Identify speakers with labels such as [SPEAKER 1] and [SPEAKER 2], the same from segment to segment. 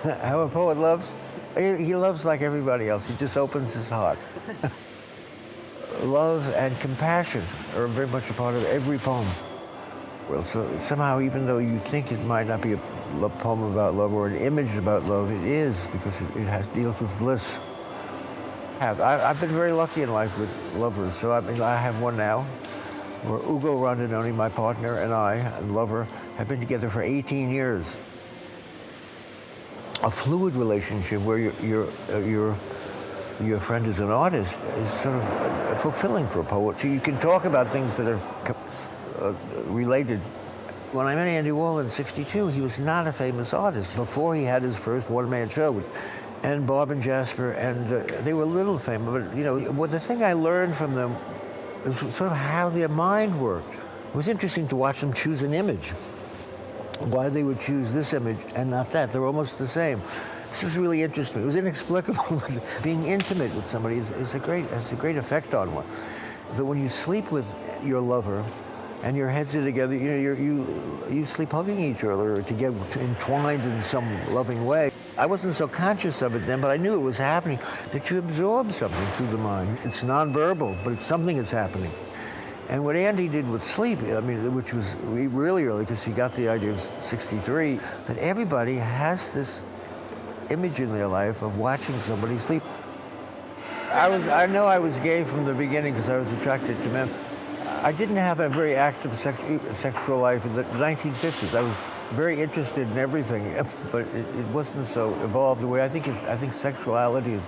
[SPEAKER 1] How a poet loves? He loves like everybody else. He just opens his heart. Love and compassion are very much a part of every poem. Well, so somehow, even though you think it might not be a poem about love or an image about love, it is, because it deals with bliss. I've been very lucky in life with lovers. So I have one now, where Ugo Rondinoni, my partner, and I, and lover, have been together for 18 years. A fluid relationship where your friend is an artist is sort of fulfilling for a poet. So you can talk about things that are related. When I met Andy Warhol in '62, he was not a famous artist. Before he had his first one-man show, and Bob and Jasper, and they were a little famous. But you know, the thing I learned from them was sort of how their mind worked. It was interesting to watch them choose an image. Why they would choose this image and not that. They're almost the same. This was really interesting. It was inexplicable. Being intimate with somebody has a great effect on one. That when you sleep with your lover and your heads are together, you sleep hugging each other to get entwined in some loving way. I wasn't so conscious of it then, but I knew it was happening, that you absorb something through the mind. It's nonverbal, but it's something that's happening. And what Andy did with sleep, which was really early, because he got the idea of '63, that everybody has this image in their life of watching somebody sleep. I know I was gay from the beginning because I was attracted to men. I didn't have a very active sexual life in the 1950s. I was very interested in everything, but it wasn't so evolved the way I think sexuality is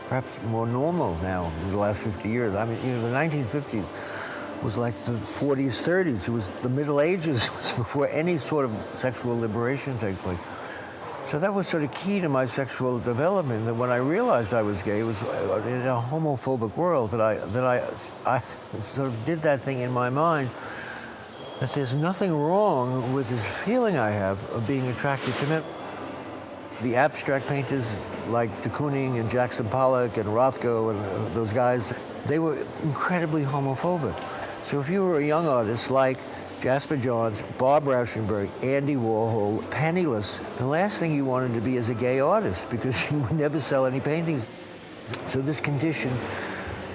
[SPEAKER 1] perhaps more normal now in the last 50 years. The 1950s was like the 40s, 30s. It was the Middle Ages. It was before any sort of sexual liberation took place. So that was sort of key to my sexual development. That when I realized I was gay, it was in a homophobic world that I sort of did that thing in my mind, that there's nothing wrong with this feeling I have of being attracted to men. The abstract painters like de Kooning and Jackson Pollock and Rothko and those guys, they were incredibly homophobic. So if you were a young artist like Jasper Johns, Bob Rauschenberg, Andy Warhol, penniless, the last thing you wanted to be is a gay artist, because you would never sell any paintings. So this conditioned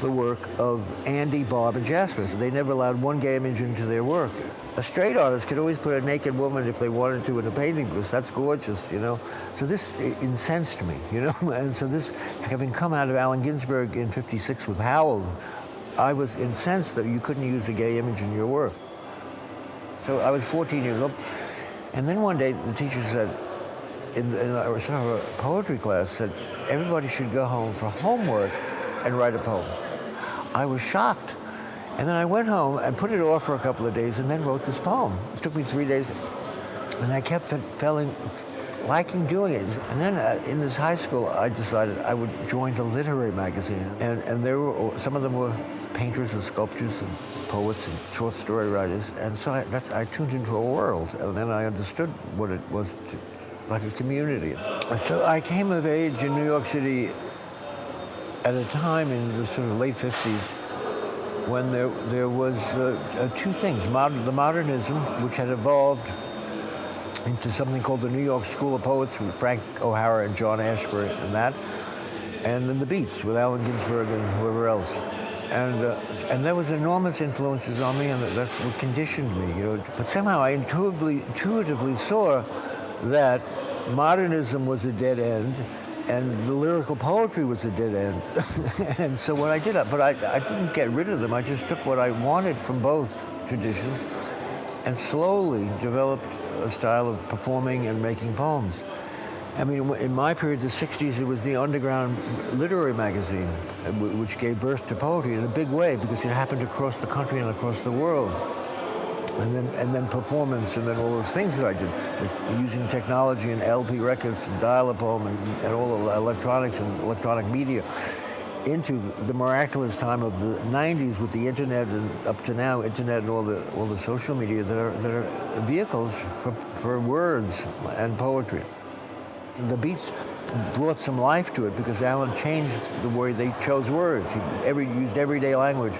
[SPEAKER 1] the work of Andy, Bob, and Jasper. So they never allowed one gay image into their work. A straight artist could always put a naked woman if they wanted to in a painting, because that's gorgeous, you know. So this incensed me, you know. And so this, having come out of Allen Ginsberg in '56 with Howl, I was incensed that you couldn't use a gay image in your work. So I was 14 years old. And then one day the teacher said, in a poetry class, said, everybody should go home for homework and write a poem. I was shocked. And then I went home and put it off for a couple of days and then wrote this poem. It took me 3 days. And I kept liking doing it. And then in this high school, I decided I would join the literary magazine. And there were, some of them were painters and sculptors and poets and short story writers. And so I tuned into a world. And then I understood what it was like a community. So I came of age in New York City at a time in the sort of late 50s when there was two things. The modernism, which had evolved into something called the New York School of Poets with Frank O'Hara and John Ashbery and that, and then the Beats with Allen Ginsberg and whoever else. And there was enormous influences on me, and that's what conditioned me, you know. But somehow I intuitively saw that modernism was a dead end, and the lyrical poetry was a dead end. And so what I did, but I didn't get rid of them. I just took what I wanted from both traditions and slowly developed a style of performing and making poems. I mean, in my period, the 60s, it was the underground literary magazine, which gave birth to poetry in a big way, because it happened across the country and across the world. And then performance, and then all those things that I did, like using technology and LP records and dial-up home and all the electronics and electronic media into the miraculous time of the 90s with the internet, and up to now, internet and all the social media that are vehicles for words and poetry. The Beats brought some life to it because Alan changed the way they chose words. He used everyday language.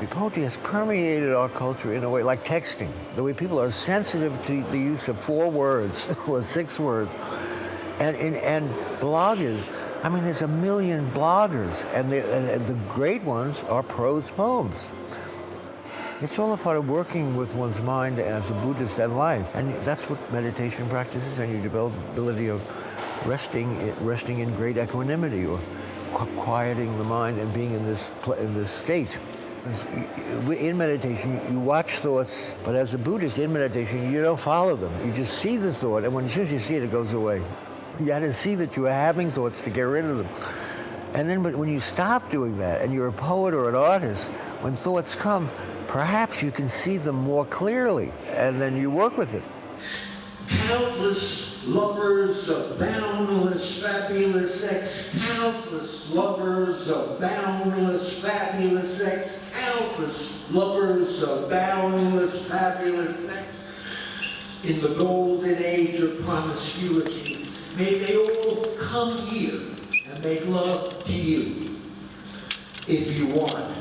[SPEAKER 1] Poetry has permeated our culture in a way like texting. The way people are sensitive to the use of 4 words or 6 words And bloggers, I mean, there's a million bloggers, and the great ones are prose poems. It's all a part of working with one's mind as a Buddhist and life. And that's what meditation practice is, and you develop the ability of resting in great equanimity, or quieting the mind and being in this state. In meditation, you watch thoughts, but as a Buddhist, in meditation, you don't follow them. You just see the thought, and as soon as you see it, it goes away. You had to see that you are having thoughts to get rid of them. And then when you stop doing that, and you're a poet or an artist, when thoughts come, perhaps you can see them more clearly, and then you work with it.
[SPEAKER 2] Countless lovers of boundless, fabulous sex. Countless lovers of boundless, fabulous sex. Countless lovers of boundless, fabulous sex. In the golden age of promiscuity, may they all come here and make love to you, if you want.